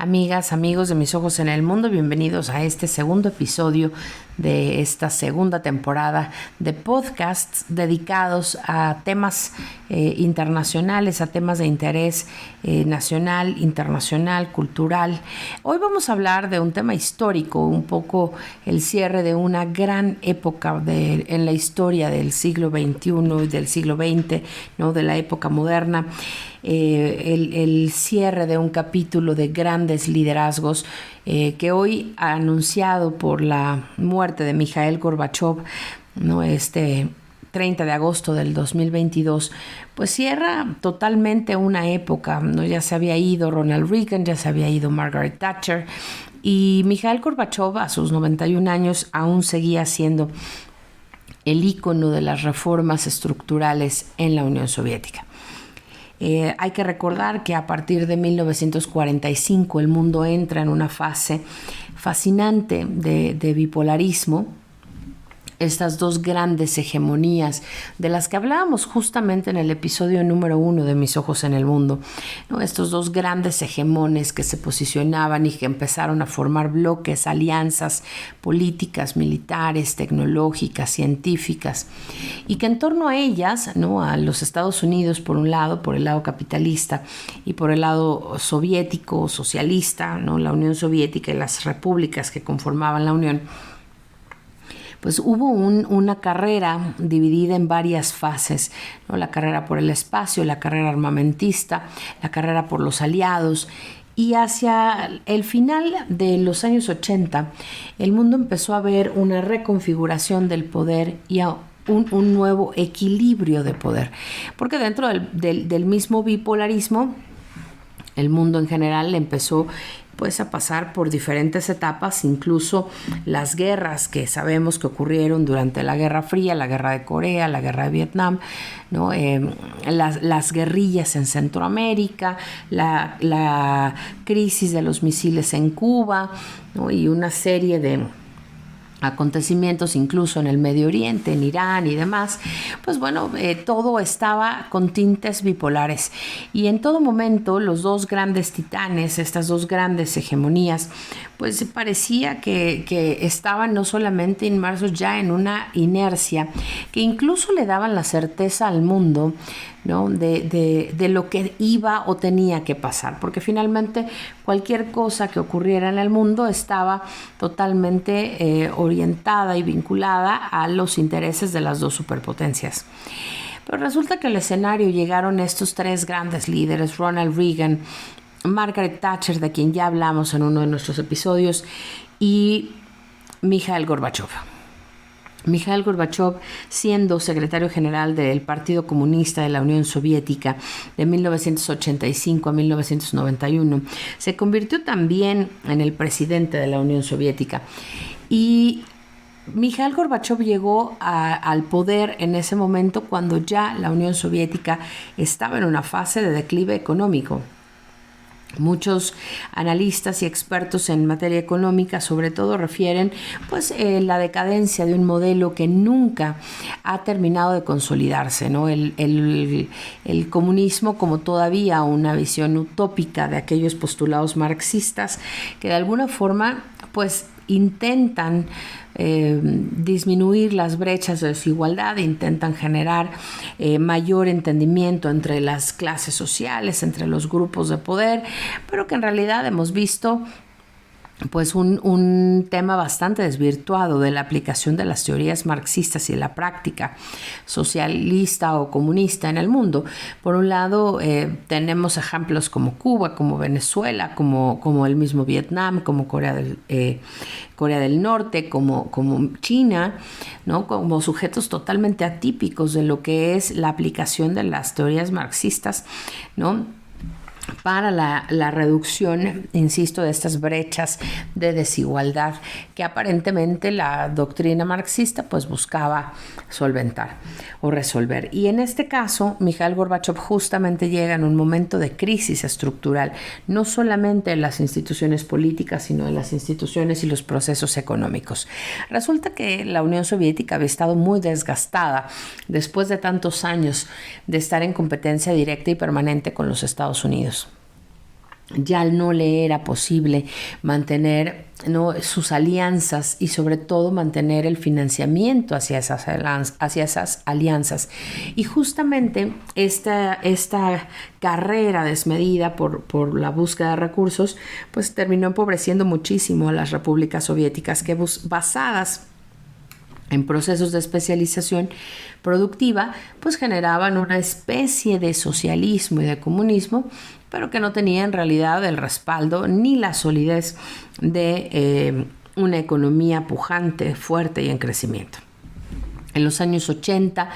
Amigas, amigos de Mis Ojos en el Mundo, bienvenidos a este segundo episodio de esta segunda temporada de podcasts dedicados a temas internacionales, a temas de interés nacional, internacional, cultural. Hoy vamos a hablar de un tema histórico, un poco el cierre de una gran época en la historia del siglo XXI y del siglo XX, ¿no? De la época moderna. El cierre de un capítulo de grandes liderazgos que hoy, anunciado por la muerte de Mikhail Gorbachev, ¿no? 30 de agosto del 2022, pues cierra totalmente una época, ¿no? Ya se había ido Ronald Reagan, ya se había ido Margaret Thatcher, y Mikhail Gorbachev a sus 91 años aún seguía siendo el ícono de las reformas estructurales en la Unión Soviética. Hay que recordar que a partir de 1945 el mundo entra en una fase fascinante de bipolarismo. Estas dos grandes hegemonías de las que hablábamos justamente en el episodio número 1 de Mis Ojos en el Mundo, ¿no? Estos dos grandes hegemones que se posicionaban y que empezaron a formar bloques, alianzas políticas, militares, tecnológicas, científicas, y que en torno a ellas, ¿no? A los Estados Unidos por un lado, por el lado capitalista, y por el lado soviético, socialista, ¿no? La Unión Soviética y las repúblicas que conformaban la Unión, pues hubo una carrera dividida en varias fases, ¿no? La carrera por el espacio, la carrera armamentista, la carrera por los aliados. Y hacia el final de los años 80, el mundo empezó a ver una reconfiguración del poder y a un nuevo equilibrio de poder. Porque dentro del mismo bipolarismo, el mundo en general empezó pues a pasar por diferentes etapas, incluso las guerras que sabemos que ocurrieron durante la Guerra Fría, la Guerra de Corea, la Guerra de Vietnam, ¿no? Las guerrillas en Centroamérica, la crisis de los misiles en Cuba, ¿no? Y una serie de acontecimientos incluso en el Medio Oriente, en Irán y demás, pues bueno, todo estaba con tintes bipolares, y en todo momento los dos grandes titanes, estas dos grandes hegemonías, pues parecía que estaban no solamente inmersos ya en una inercia que incluso le daban la certeza al mundo, ¿no? de lo que iba o tenía que pasar, porque finalmente cualquier cosa que ocurriera en el mundo estaba totalmente orientada y vinculada a los intereses de las dos superpotencias. Pero resulta que al escenario llegaron estos tres grandes líderes: Ronald Reagan, Margaret Thatcher, de quien ya hablamos en uno de nuestros episodios, y Mikhail Gorbachev. Mikhail Gorbachev, siendo secretario general del Partido Comunista de la Unión Soviética de 1985 a 1991, se convirtió también en el presidente de la Unión Soviética. Y Mikhail Gorbachev llegó al poder en ese momento cuando ya la Unión Soviética estaba en una fase de declive económico. Muchos analistas y expertos en materia económica sobre todo refieren pues la decadencia de un modelo que nunca ha terminado de consolidarse, ¿no? El comunismo como todavía una visión utópica de aquellos postulados marxistas que de alguna forma pues intentan disminuir las brechas de desigualdad, intentan generar mayor entendimiento entre las clases sociales, entre los grupos de poder, pero que en realidad hemos visto pues un tema bastante desvirtuado de la aplicación de las teorías marxistas y de la práctica socialista o comunista en el mundo. Por un lado, tenemos ejemplos como Cuba, como Venezuela, como el mismo Vietnam, como Corea del Norte, como China, ¿no? Como sujetos totalmente atípicos de lo que es la aplicación de las teorías marxistas, ¿no? Para la reducción, insisto, de estas brechas de desigualdad que aparentemente la doctrina marxista pues buscaba solventar o resolver. Y en este caso, Mikhail Gorbachev justamente llega en un momento de crisis estructural, no solamente en las instituciones políticas, sino en las instituciones y los procesos económicos. Resulta que la Unión Soviética había estado muy desgastada después de tantos años de estar en competencia directa y permanente con los Estados Unidos. ya no le era posible mantener, ¿no?, sus alianzas y sobre todo mantener el financiamiento hacia esas alianzas. Y justamente esta carrera desmedida por la búsqueda de recursos, pues terminó empobreciendo muchísimo a las repúblicas soviéticas que basadas en procesos de especialización productiva, pues generaban una especie de socialismo y de comunismo, pero que no tenía en realidad el respaldo ni la solidez de una economía pujante, fuerte y en crecimiento. En los años 80,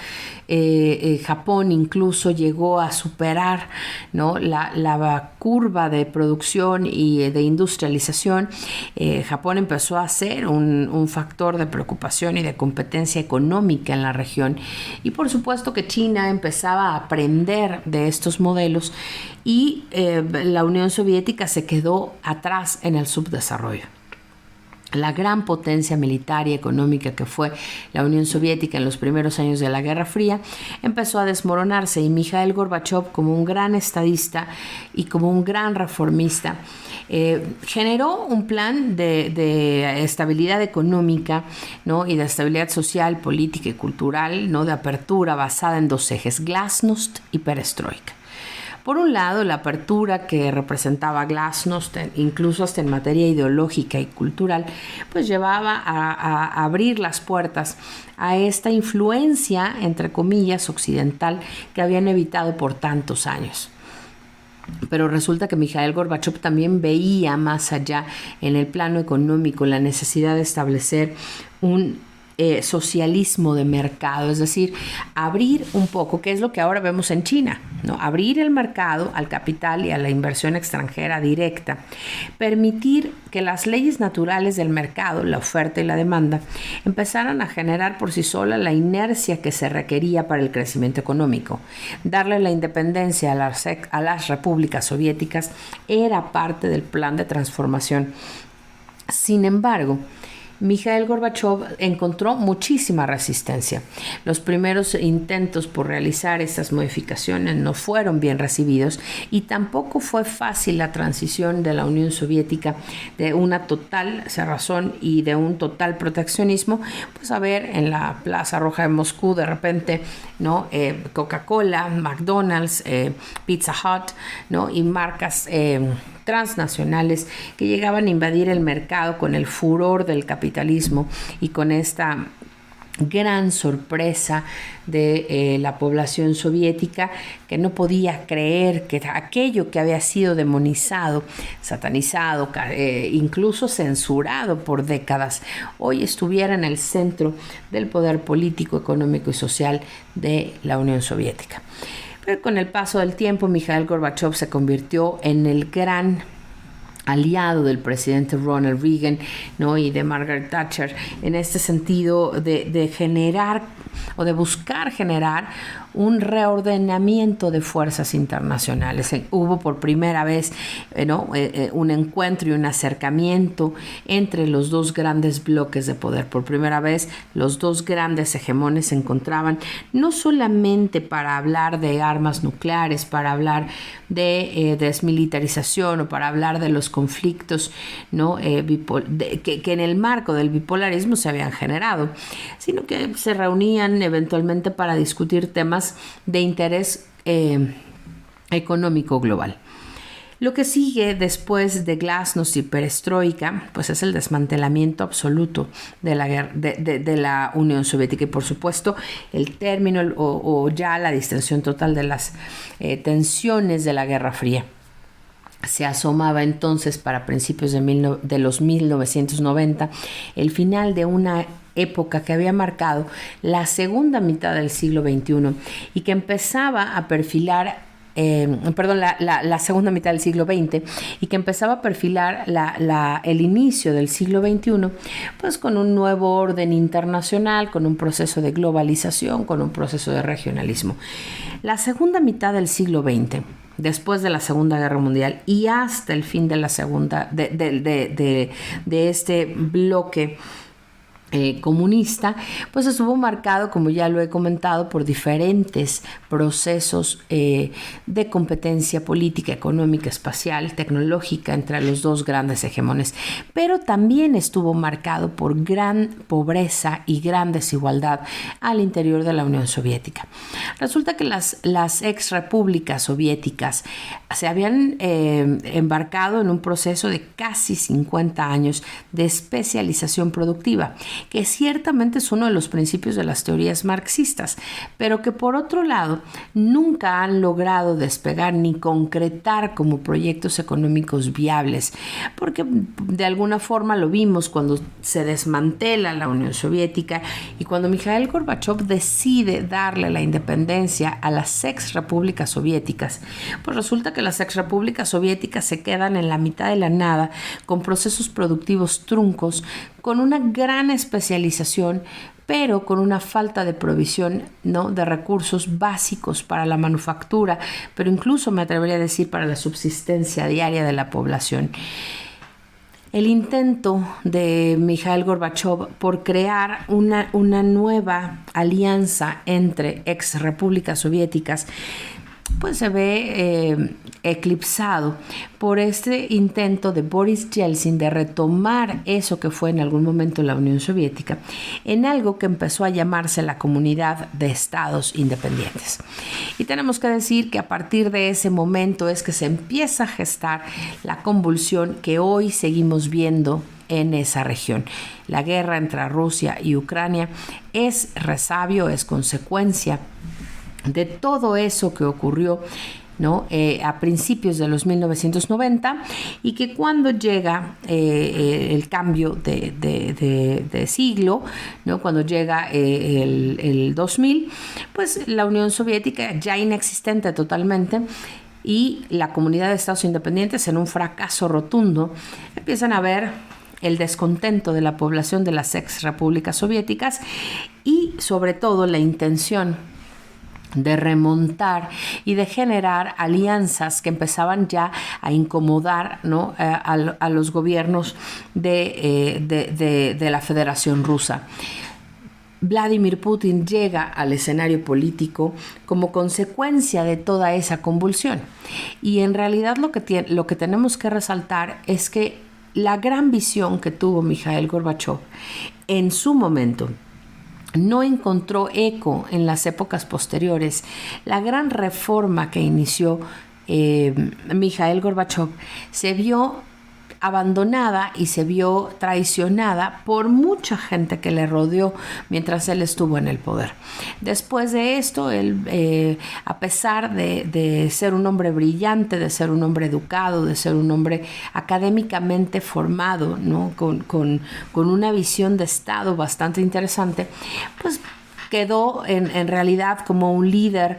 Japón incluso llegó a superar, ¿no?, la curva de producción y de industrialización. Japón empezó a ser un factor de preocupación y de competencia económica en la región. Y por supuesto que China empezaba a aprender de estos modelos y la Unión Soviética se quedó atrás en el subdesarrollo. La gran potencia militar y económica que fue la Unión Soviética en los primeros años de la Guerra Fría empezó a desmoronarse, y Mikhail Gorbachev, como un gran estadista y como un gran reformista, generó un plan de estabilidad económica, ¿no?, y de estabilidad social, política y cultural, ¿no?, de apertura basada en dos ejes: glasnost y perestroika. Por un lado, la apertura que representaba glasnost, incluso hasta en materia ideológica y cultural, pues llevaba a abrir las puertas a esta influencia, entre comillas, occidental que habían evitado por tantos años. Pero resulta que Mikhail Gorbachev también veía más allá en el plano económico la necesidad de establecer un socialismo de mercado, es decir, abrir un poco, que es lo que ahora vemos en China, ¿no? Abrir el mercado al capital y a la inversión extranjera directa, permitir que las leyes naturales del mercado, la oferta y la demanda, empezaran a generar por sí sola la inercia que se requería para el crecimiento económico. Darle la independencia a las repúblicas soviéticas era parte del plan de transformación. Sin embargo, Mikhail Gorbachev encontró muchísima resistencia. Los primeros intentos por realizar estas modificaciones no fueron bien recibidos, y tampoco fue fácil la transición de la Unión Soviética de una total cerrazón y de un total proteccionismo, pues a ver en la Plaza Roja de Moscú de repente, ¿no?, Coca-Cola, McDonald's, Pizza Hut, ¿no?, y marcas transnacionales que llegaban a invadir el mercado con el furor del capitalismo y con esta gran sorpresa de la población soviética, que no podía creer que aquello que había sido demonizado, satanizado, incluso censurado por décadas, hoy estuviera en el centro del poder político, económico y social de la Unión Soviética. Pero con el paso del tiempo, Mikhail Gorbachev se convirtió en el gran aliado del presidente Ronald Reagan, ¿no?, y de Margaret Thatcher, en este sentido de generar o de buscar generar un reordenamiento de fuerzas internacionales. Hubo por primera vez un encuentro y un acercamiento entre los dos grandes bloques de poder. Por primera vez, los dos grandes hegemones se encontraban no solamente para hablar de armas nucleares, para hablar de desmilitarización o para hablar de los conflictos, ¿no?, que en el marco del bipolarismo se habían generado, sino que se reunían eventualmente para discutir temas de interés económico global. Lo que sigue después de glasnost y perestroika, pues es el desmantelamiento absoluto de la Unión Soviética, y por supuesto el término o ya la distensión total de las tensiones de la Guerra Fría. Se asomaba entonces, para principios de los 1990, el final de una época que había marcado la segunda mitad del siglo XXI y que empezaba a perfilar la segunda mitad del siglo XX, y que empezaba a perfilar el inicio del siglo XXI, pues con un nuevo orden internacional, con un proceso de globalización, con un proceso de regionalismo. La segunda mitad del siglo XX, después de la Segunda Guerra Mundial y hasta el fin de la segunda de este bloque comunista, pues estuvo marcado, como ya lo he comentado, por diferentes procesos de competencia política, económica, espacial, tecnológica entre los dos grandes hegemones, pero también estuvo marcado por gran pobreza y gran desigualdad al interior de la Unión Soviética. Resulta que las ex repúblicas soviéticas se habían embarcado en un proceso de casi 50 años de especialización productiva, que ciertamente es uno de los principios de las teorías marxistas, pero que por otro lado nunca han logrado despegar ni concretar como proyectos económicos viables, porque de alguna forma lo vimos cuando se desmantela la Unión Soviética y cuando Mikhail Gorbachev decide darle la independencia a las ex repúblicas soviéticas, pues resulta que las ex repúblicas soviéticas se quedan en la mitad de la nada, con procesos productivos truncos, con una gran especialización, pero con una falta de provisión, ¿no?, de recursos básicos para la manufactura, pero incluso me atrevería a decir para la subsistencia diaria de la población. El intento de Mikhail Gorbachev por crear una nueva alianza entre ex repúblicas soviéticas pues se ve eclipsado por este intento de Boris Yeltsin de retomar eso que fue en algún momento la Unión Soviética en algo que empezó a llamarse la Comunidad de Estados Independientes. Y tenemos que decir que a partir de ese momento es que se empieza a gestar la convulsión que hoy seguimos viendo en esa región. La guerra entre Rusia y Ucrania es resabio, es consecuencia de todo eso que ocurrió, ¿no?, a principios de los 1990, y que cuando llega el cambio de siglo, ¿no?, cuando llega el 2000, pues la Unión Soviética ya inexistente totalmente y la Comunidad de Estados Independientes en un fracaso rotundo, empiezan a ver el descontento de la población de las ex repúblicas soviéticas y sobre todo la intención de remontar y de generar alianzas que empezaban ya a incomodar, ¿no?, a los gobiernos de la Federación Rusa. Vladimir Putin llega al escenario político como consecuencia de toda esa convulsión. Y en realidad lo que tenemos que resaltar es que la gran visión que tuvo Mikhail Gorbachev en su momento no encontró eco en las épocas posteriores. La gran reforma que inició Mikhail Gorbachev se vio abandonada y se vio traicionada por mucha gente que le rodeó mientras él estuvo en el poder. Después de esto, él, a pesar de ser un hombre brillante, de ser un hombre educado, de ser un hombre académicamente formado, ¿no?, con una visión de Estado bastante interesante, pues quedó en realidad como un líder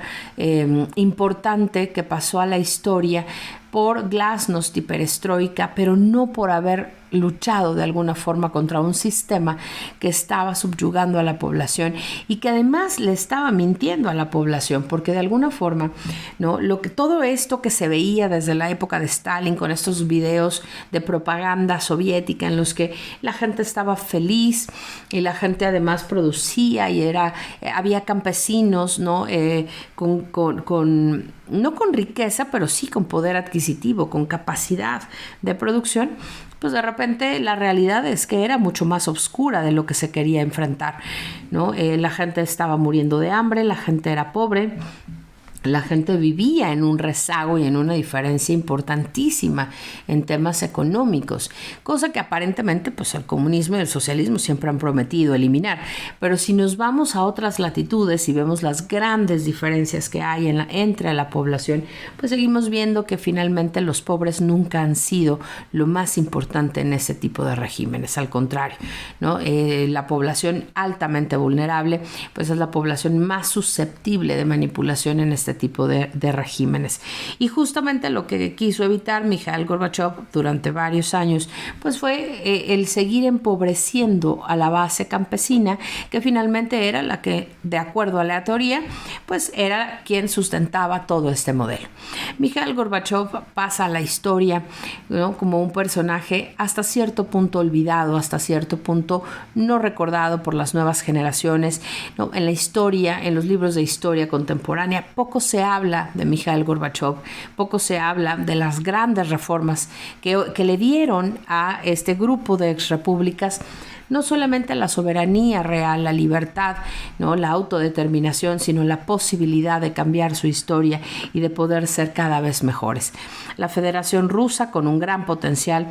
importante que pasó a la historia por glasnost y perestroika, pero no por haber luchado de alguna forma contra un sistema que estaba subyugando a la población y que además le estaba mintiendo a la población, porque de alguna forma, ¿no?, todo esto que se veía desde la época de Stalin con estos videos de propaganda soviética en los que la gente estaba feliz y la gente además producía y había campesinos, ¿no?, no con riqueza, pero sí con poder adquisitivo, con capacidad de producción, pues de repente la realidad es que era mucho más oscura de lo que se quería enfrentar, ¿no? La gente estaba muriendo de hambre, la gente era pobre, la gente vivía en un rezago y en una diferencia importantísima en temas económicos, cosa que aparentemente pues el comunismo y el socialismo siempre han prometido eliminar. Pero si nos vamos a otras latitudes y vemos las grandes diferencias que hay entre la población, pues seguimos viendo que finalmente los pobres nunca han sido lo más importante en ese tipo de regímenes. Al contrario, ¿no? La población altamente vulnerable pues es la población más susceptible de manipulación en este este tipo de regímenes. Y justamente lo que quiso evitar Mikhail Gorbachev durante varios años, pues fue el seguir empobreciendo a la base campesina, que finalmente era la que, de acuerdo a la teoría, pues era quien sustentaba todo este modelo. Mikhail Gorbachev pasa a la historia, ¿no?, como un personaje hasta cierto punto olvidado, hasta cierto punto no recordado por las nuevas generaciones, ¿no? En la historia, en los libros de historia contemporánea, poco se habla de Mikhail Gorbachev, poco se habla de las grandes reformas que le dieron a este grupo de exrepúblicas no solamente la soberanía real, la libertad, ¿no?, la autodeterminación, sino la posibilidad de cambiar su historia y de poder ser cada vez mejores. La Federación Rusa, con un gran potencial,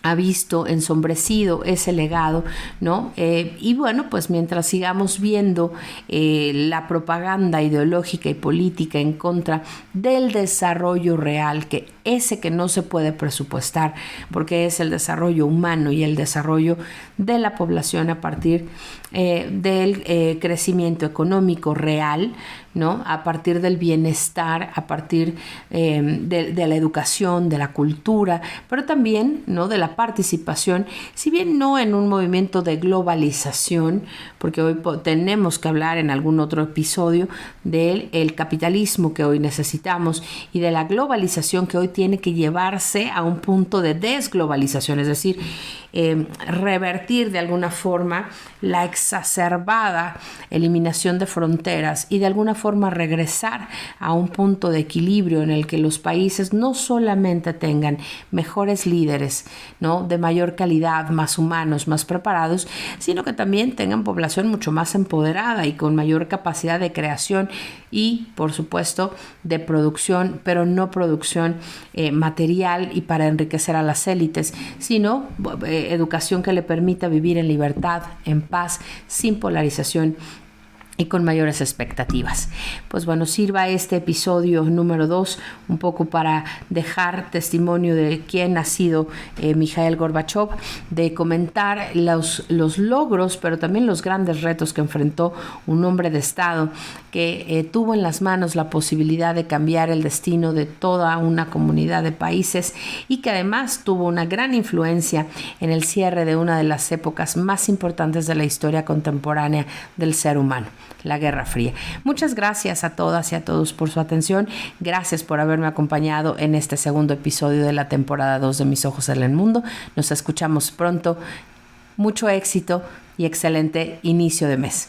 ha visto ensombrecido ese legado, ¿no? Y bueno, pues mientras sigamos viendo la propaganda ideológica y política en contra del desarrollo real, que no se puede presupuestar, porque es el desarrollo humano y el desarrollo de la población a partir del crecimiento económico real, ¿no?, a partir del bienestar, a partir de la educación, de la cultura, pero también, ¿no?, de la participación, si bien no en un movimiento de globalización, porque hoy tenemos que hablar en algún otro episodio del capitalismo que hoy necesitamos y de la globalización que hoy tiene que llevarse a un punto de desglobalización, es decir, revertir de alguna forma la exacerbada eliminación de fronteras y de alguna forma regresar a un punto de equilibrio en el que los países no solamente tengan mejores líderes, ¿no?, de mayor calidad, más humanos, más preparados, sino que también tengan población mucho más empoderada y con mayor capacidad de creación y, por supuesto, de producción, pero no producción material y para enriquecer a las élites, sino educación que le permita vivir en libertad, en paz, sin polarización y con mayores expectativas. Pues bueno, sirva este episodio número 2 un poco para dejar testimonio de quién ha sido Mikhail Gorbachev, de comentar los logros, pero también los grandes retos que enfrentó un hombre de Estado que tuvo en las manos la posibilidad de cambiar el destino de toda una comunidad de países y que además tuvo una gran influencia en el cierre de una de las épocas más importantes de la historia contemporánea del ser humano, la Guerra Fría. Muchas gracias a todas y a todos por su atención. Gracias por haberme acompañado en este segundo episodio de la temporada 2 de Mis Ojos en el Mundo. Nos escuchamos pronto. Mucho éxito y excelente inicio de mes.